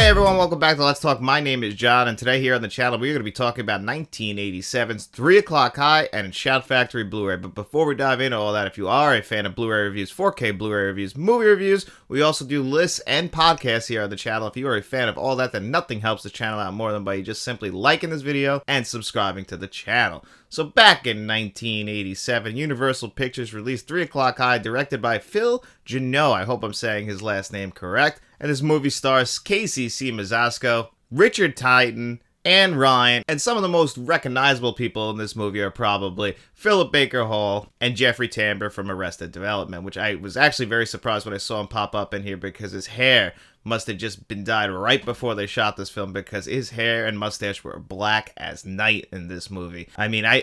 Hey everyone, welcome back to Let's Talk. My name is John, and today here on the channel we're going to be talking about 1987's 3 O'Clock High and Shout Factory Blu-ray. But before we dive into all that, if you are a fan of Blu-ray reviews, 4K Blu-ray reviews, movie reviews, we also do lists and podcasts here on the channel. If you are a fan of all that, then nothing helps the channel out more than by just simply liking this video and subscribing to the channel. So back in 1987, Universal Pictures released 3 O'Clock High, directed by Phil Genoa. I hope I'm saying his last name correct. And this movie stars Casey C. Mazzasco, Richard Titan, Anne Ryan, and some of the most recognizable people in this movie are probably Philip Baker Hall and Jeffrey Tambor from Arrested Development, which I was actually very surprised when I saw him pop up in here because his hair must have just been dyed right before they shot this film, because his hair and mustache were black as night in this movie. I mean, I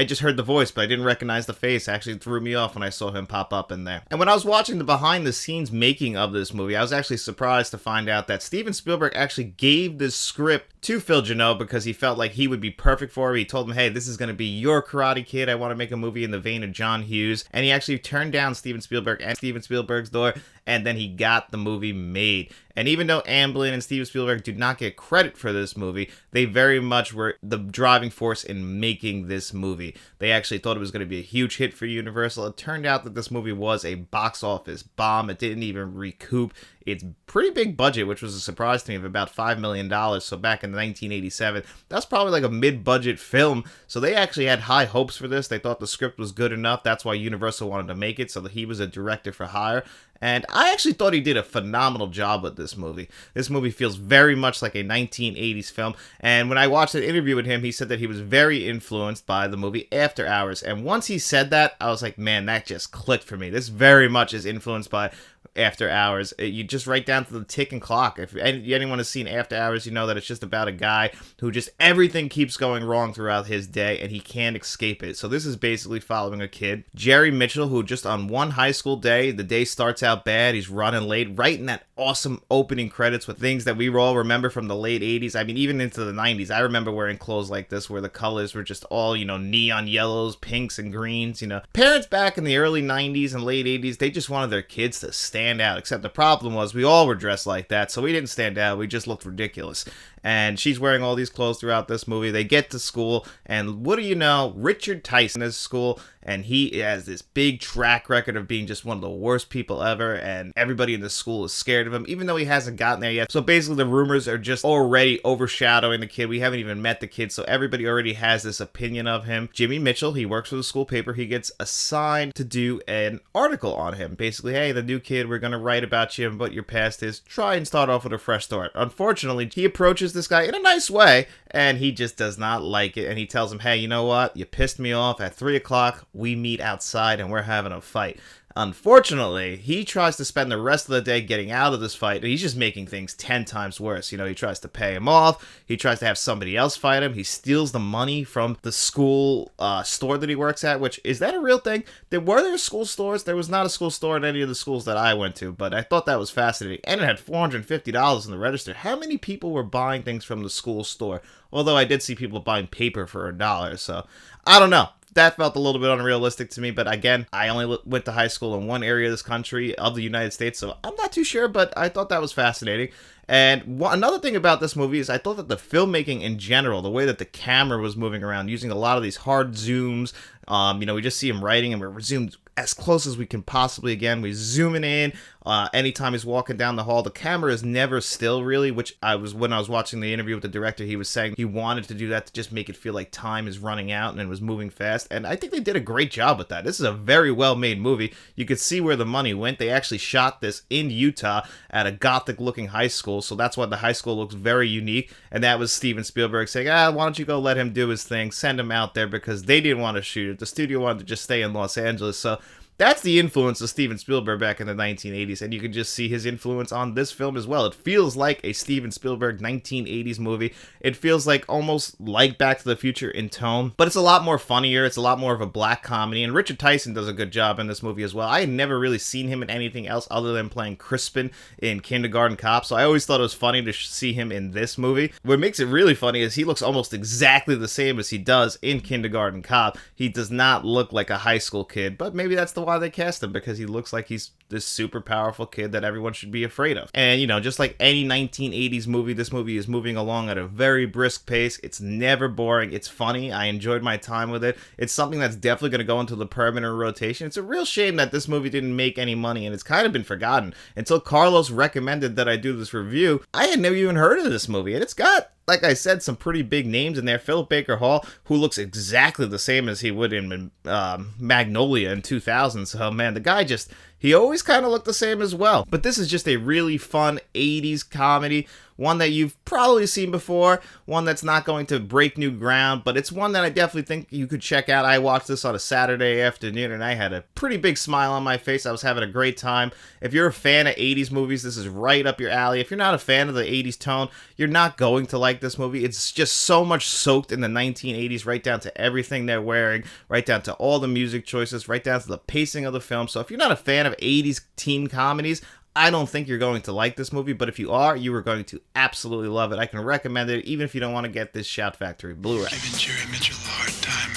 just heard the voice, but I didn't recognize the face. It actually threw me off when I saw him pop up in there. And when I was watching the behind the scenes making of this movie, I was actually surprised to find out that Steven Spielberg actually gave this script to Phil Genoa because he felt like he would be perfect for it. He told him, hey, this is going to be your Karate Kid. I want to make a movie in the vein of John Hughes. And he actually turned down Steven Spielberg and Steven Spielberg's door, and then he got the movie made. And even though Amblin and Steven Spielberg do not get credit for this movie, they very much were the driving force in making this movie. They actually thought it was going to be a huge hit for Universal. It turned out that this movie was a box office bomb. It didn't even recoup its pretty big budget, which was a surprise to me, of about $5 million. So back in 1987, that's probably like a mid-budget film. So they actually had high hopes for this. They thought the script was good enough. That's why Universal wanted to make it, so that he was a director for hire. And I actually thought he did a phenomenal job with this movie. This movie feels very much like a 1980s film. And when I watched an interview with him, he said that he was very influenced by the movie After Hours. And once he said that, I was like, man, that just clicked for me. This very much is influenced by After Hours. You just write down to the ticking clock. If anyone has seen After Hours, you know that it's just about a guy who just everything keeps going wrong throughout his day and he can't escape it. So this is basically following a kid, Jerry Mitchell, who just on one high school day, the day starts out bad, he's running late, right in that awesome opening credits with things that we all remember from the late 80s. I mean, even into the 90s, I remember wearing clothes like this where the colors were just all, neon yellows, pinks, and greens. Parents back in the early 90s and late 80s, they just wanted their kids to stand out, except the problem was we all were dressed like that, so we didn't stand out, we just looked ridiculous. And she's wearing all these clothes throughout this movie. They get to school, and what do you know, Richard Tyson is school, and he has this big track record of being just one of the worst people ever, and everybody in the school is scared of him, even though he hasn't gotten there yet. So basically the rumors are just already overshadowing the kid. We haven't even met the kid, so everybody already has this opinion of him. Jimmy Mitchell, he works for the school paper. He gets assigned to do an article on him. Basically, hey, the new kid, we're going to write about you and what your past is. Try and start off with a fresh start. Unfortunately, he approaches this guy in a nice way, and he just does not like it, and he tells him, hey, you know what? You pissed me off. At 3 o'clock, we meet outside, and we're having a fight. Unfortunately, he tries to spend the rest of the day getting out of this fight, and he's just making things 10 times worse. He tries to pay him off. He tries to have somebody else fight him. He steals the money from the school store that he works at, which, is that a real thing? Were there school stores? There was not a school store at any of the schools that I went to, but I thought that was fascinating. And it had $450 in the register. How many people were buying things from the school store? Although I did see people buying paper for $1, so I don't know. That felt a little bit unrealistic to me, but again, I only went to high school in one area of this country, of the United States, so I'm not too sure, but I thought that was fascinating. And another thing about this movie is I thought that the filmmaking in general, the way that the camera was moving around, using a lot of these hard zooms, we just see him writing and we're zoomed as close as we can possibly. Again, we zooming in. Anytime he's walking down the hall, the camera is never still, really, which when I was watching the interview with the director, he was saying he wanted to do that to just make it feel like time is running out and it was moving fast. And I think they did a great job with that. This is a very well-made movie. You could see where the money went. They actually shot this in Utah at a gothic-looking high school, so that's why the high school looks very unique. And that was Steven Spielberg saying, why don't you go let him do his thing, send him out there, because they didn't want to shoot it. The studio wanted to just stay in Los Angeles, so that's the influence of Steven Spielberg back in the 1980s, and you can just see his influence on this film as well. It feels like a Steven Spielberg 1980s movie. It feels like almost like Back to the Future in tone, but it's a lot more funnier. It's a lot more of a black comedy, and Richard Tyson does a good job in this movie as well. I had never really seen him in anything else other than playing Crispin in Kindergarten Cop, so I always thought it was funny to see him in this movie. What makes it really funny is he looks almost exactly the same as he does in Kindergarten Cop. He does not look like a high school kid, but maybe that's the why they cast him, because he looks like he's this super powerful kid that everyone should be afraid of. And, you know, just like any 1980s movie, this movie is moving along at a very brisk pace. It's never boring. It's funny. I enjoyed my time with it. It's something that's definitely going to go into the permanent rotation. It's a real shame that this movie didn't make any money, and it's kind of been forgotten. Until Carlos recommended that I do this review, I had never even heard of this movie, and it's got, like I said, some pretty big names in there. Philip Baker Hall, who looks exactly the same as he would in Magnolia in 2000. So, man, the guy just, he always kind of looked the same as well. But this is just a really fun 80s comedy, one that you've probably seen before, one that's not going to break new ground, but it's one that I definitely think you could check out. I watched this on a Saturday afternoon, and I had a pretty big smile on my face. I was having a great time. If you're a fan of 80s movies, this is right up your alley. If you're not a fan of the 80s tone, you're not going to like this movie. It's just so much soaked in the 1980s, right down to everything they're wearing, right down to all the music choices, right down to the pacing of the film. So if you're not a fan of 80s teen comedies, I don't think you're going to like this movie, but if you are, you are going to absolutely love it. I can recommend it, even if you don't want to get this Shout Factory Blu-ray. Giving Jerry Mitchell a hard time,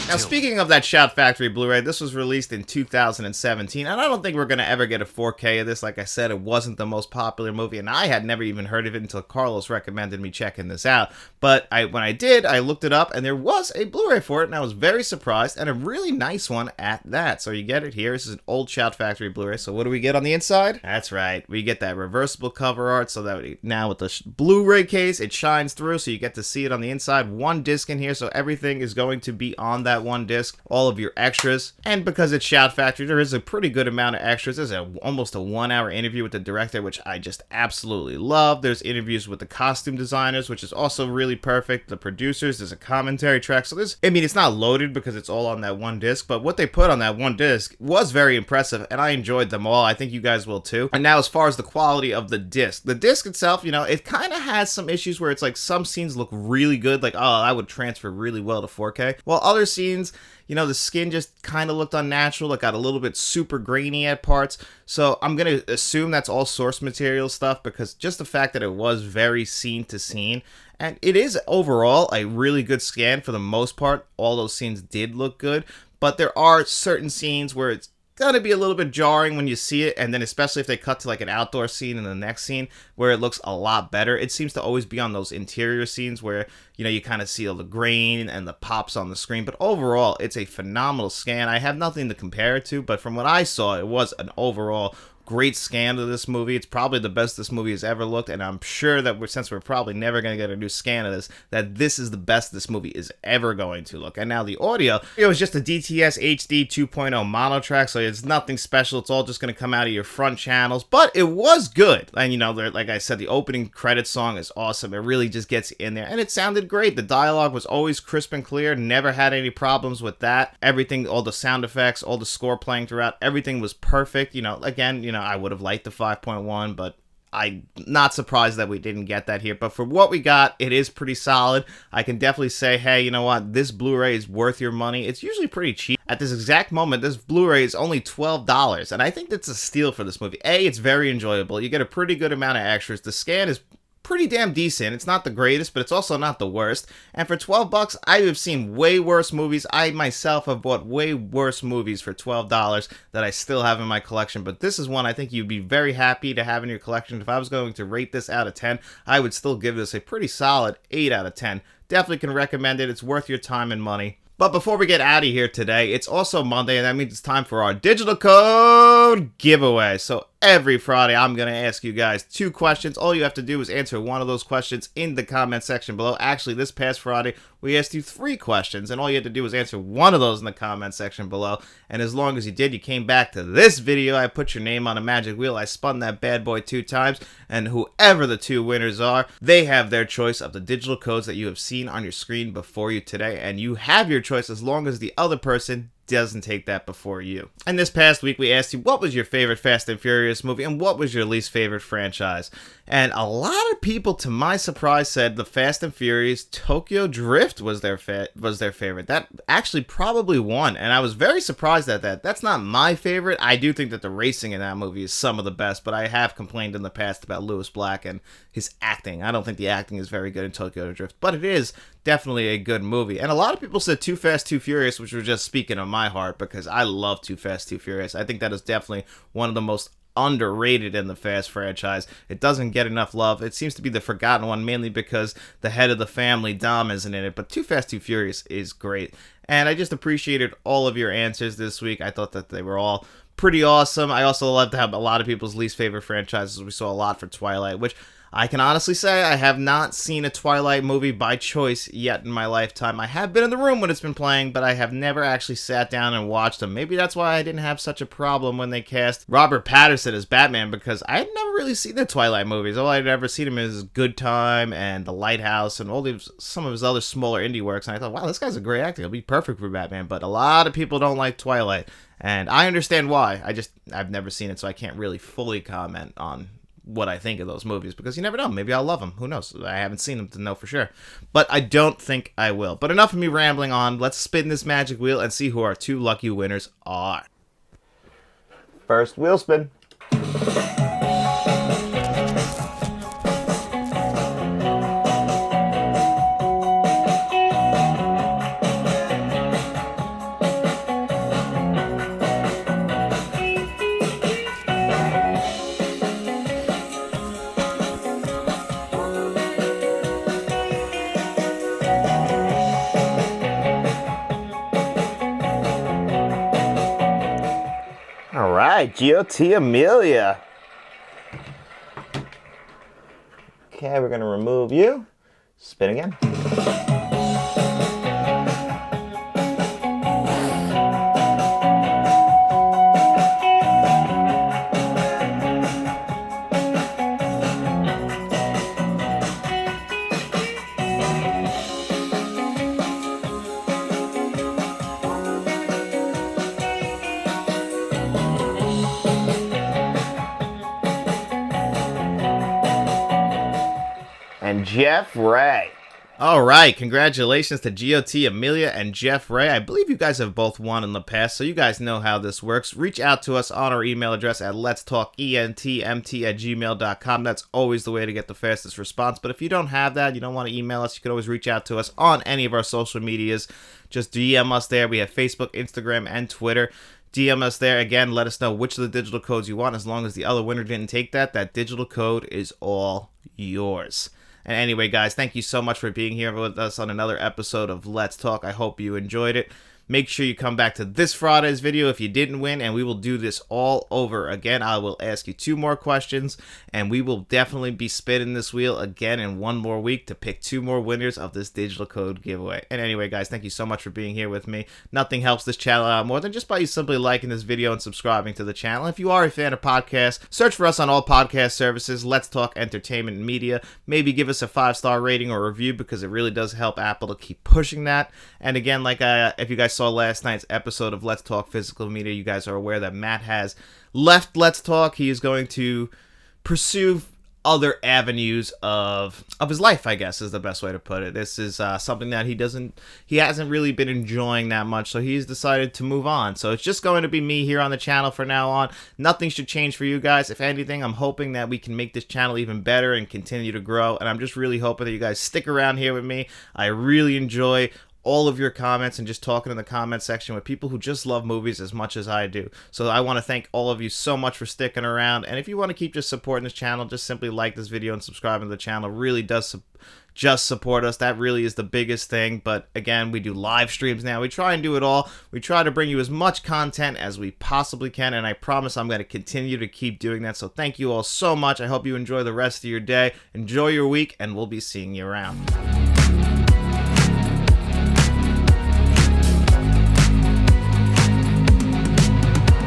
Now, speaking of that Shout Factory Blu-ray, this was released in 2017, and I don't think we're going to ever get a 4K of this. Like I said, it wasn't the most popular movie, and I had never even heard of it until Carlos recommended me checking this out. But when I did, I looked it up, and there was a Blu-ray for it, and I was very surprised, and a really nice one at that. So you get it here. This is an old Shout Factory Blu-ray. So what do we get on the inside? That's right. We get that reversible cover art, so that now with the Blu-ray case, it shines through, so you get to see it on the inside. One disc in here, so everything is going to be on that one disc, all of your extras. And because it's Shout Factory, there is a pretty good amount of extras. There's almost a 1-hour interview with the director, which I just absolutely love. There's interviews with the costume designers, which is also really perfect. The producers, there's a commentary track. So there's, I mean, it's not loaded because it's all on that one disc, but what they put on that one disc was very impressive, and I enjoyed them all. I think you guys will too. And now, as far as the quality of the disc itself, you know, it kind of has some issues where it's like some scenes look really good, like, oh, I would transfer really well to 4K, while other scenes, you know, the skin just kind of looked unnatural. It got a little bit super grainy at parts. So I'm going to assume that's all source material stuff, because just the fact that it was very scene to scene, and it is overall a really good scan for the most part. All those scenes did look good, but there are certain scenes where it's gonna be a little bit jarring when you see it, and then especially if they cut to like an outdoor scene in the next scene where it looks a lot better. It seems to always be on those interior scenes where, you know, you kind of see all the grain and the pops on the screen, but overall it's a phenomenal scan. I have nothing to compare it to, but from what I saw, it was an overall great scan of this movie. It's probably the best this movie has ever looked, and I'm sure that since we're probably never going to get a new scan of this, that this is the best this movie is ever going to look. And now the audio, it was just a DTS HD 2.0 mono track, so it's nothing special. It's all just going to come out of your front channels, but it was good. And, you know, like I said, the opening credits song is awesome. It really just gets in there, and it sounded great. The dialogue was always crisp and clear. Never had any problems with that. Everything, all the sound effects, all the score playing throughout, everything was perfect. You know, again, you know, I would have liked the 5.1, but I'm not surprised that we didn't get that here. But for what we got, it is pretty solid. I can definitely say, hey, you know what? This Blu-ray is worth your money. It's usually pretty cheap. At this exact moment, this Blu-ray is only $12, and I think that's a steal for this movie. A, it's very enjoyable. You get a pretty good amount of extras. The scan is pretty damn decent. It's not the greatest, but it's also not the worst. And for $12, I have seen way worse movies. I myself have bought way worse movies for $12 that I still have in my collection. But this is one I think you'd be very happy to have in your collection. If I was going to rate this out of 10, I would still give this a pretty solid 8 out of 10. Definitely can recommend it. It's worth your time and money. But before we get out of here today, it's also Monday, and that means it's time for our digital code giveaway. So every Friday, I'm going to ask you guys 2 questions. All you have to do is answer one of those questions in the comment section below. Actually, this past Friday, we asked you 3 questions, and all you had to do was answer one of those in the comment section below. And as long as you did, you came back to this video, I put your name on a magic wheel, I spun that bad boy 2 times, and whoever the 2 winners are, they have their choice of the digital codes that you have seen on your screen before you today, and you have your choice as long as the other person doesn't take that before you. And this past week, we asked you what was your favorite Fast and Furious movie and what was your least favorite franchise. And a lot of people, to my surprise, said the Fast and Furious Tokyo Drift was their favorite. That actually probably won, and I was very surprised at that. That's not my favorite. I do think that the racing in that movie is some of the best, but I have complained in the past about Lewis Black and his acting. I don't think the acting is very good in Tokyo Drift, but it is definitely a good movie. And a lot of people said Too Fast, Too Furious, which was just speaking of my heart, because I love Too Fast, Too Furious. I think that is definitely one of the most underrated in the Fast franchise. It doesn't get enough love. It seems to be the forgotten one, mainly because the head of the family, Dom, isn't in it. But Too Fast, Too Furious is great. And I just appreciated all of your answers this week. I thought that they were all pretty awesome. I also loved how a lot of people's least favorite franchises. We saw a lot for Twilight, which I can honestly say I have not seen a Twilight movie by choice yet in my lifetime. I have been in the room when it's been playing, but I have never actually sat down and watched them. Maybe that's why I didn't have such a problem when they cast Robert Pattinson as Batman, because I had never really seen the Twilight movies. All I'd ever seen him is Good Time and The Lighthouse and some of his other smaller indie works, and I thought, wow, this guy's a great actor. He'll be perfect for Batman, but a lot of people don't like Twilight, and I understand why. I've never seen it, so I can't really fully comment on what I think of those movies, because you never know. Maybe I'll love them. Who knows? I haven't seen them to know for sure. But I don't think I will. But enough of me rambling on. Let's spin this magic wheel and see who our two lucky winners are. First wheel spin. All right, GOT Amelia. Okay, we're going to remove you. Spin again. And Jeff Ray. All right, congratulations to GOT Amelia and Jeff Ray. I believe you guys have both won in the past, so you guys know how this works. Reach out to us on our email address at letstalkentmt@gmail.com. That's always the way to get the fastest response. But if you don't have that, you don't want to email us, you can always reach out to us on any of our social medias. Just DM us there. We have Facebook, Instagram, and Twitter. DM us there. Again, let us know which of the digital codes you want. As long as the other winner didn't take that digital code is all yours. And anyway, guys, thank you so much for being here with us on another episode of Let's Talk. I hope you enjoyed it. Make sure you come back to this Friday's video if you didn't win, and we will do this all over again. I will ask you 2 more questions, and we will definitely be spinning this wheel again in 1 more week to pick 2 more winners of this digital code giveaway. And anyway, guys, thank you so much for being here with me. Nothing helps this channel out more than just by you simply liking this video and subscribing to the channel. If you are a fan of podcasts, search for us on all podcast services. Let's Talk Entertainment and Media. Maybe give us a 5-star rating or review, because it really does help Apple to keep pushing that. And again, like if you guys saw last night's episode of Let's Talk Physical Media, you guys are aware that Matt has left Let's Talk. He is going to pursue other avenues of his life, I guess is the best way to put it. This is something that he hasn't really been enjoying that much, so he's decided to move on. So it's just going to be me here on the channel from now on. Nothing should change for you guys. If anything, I'm hoping that we can make this channel even better and continue to grow, and I'm just really hoping that you guys stick around here with me. I really enjoy all of your comments and just talking in the comment section with people who just love movies as much as I do. So I want to thank all of you so much for sticking around. And if you want to keep just supporting this channel, just simply like this video and subscribing to the channel. It really does just support us. That really is the biggest thing. But again, we do live streams now. We try and do it all. We try to bring you as much content as we possibly can, and I promise I'm going to continue to keep doing that. So thank you all so much. I hope you enjoy the rest of your day. Enjoy your week, and we'll be seeing you around.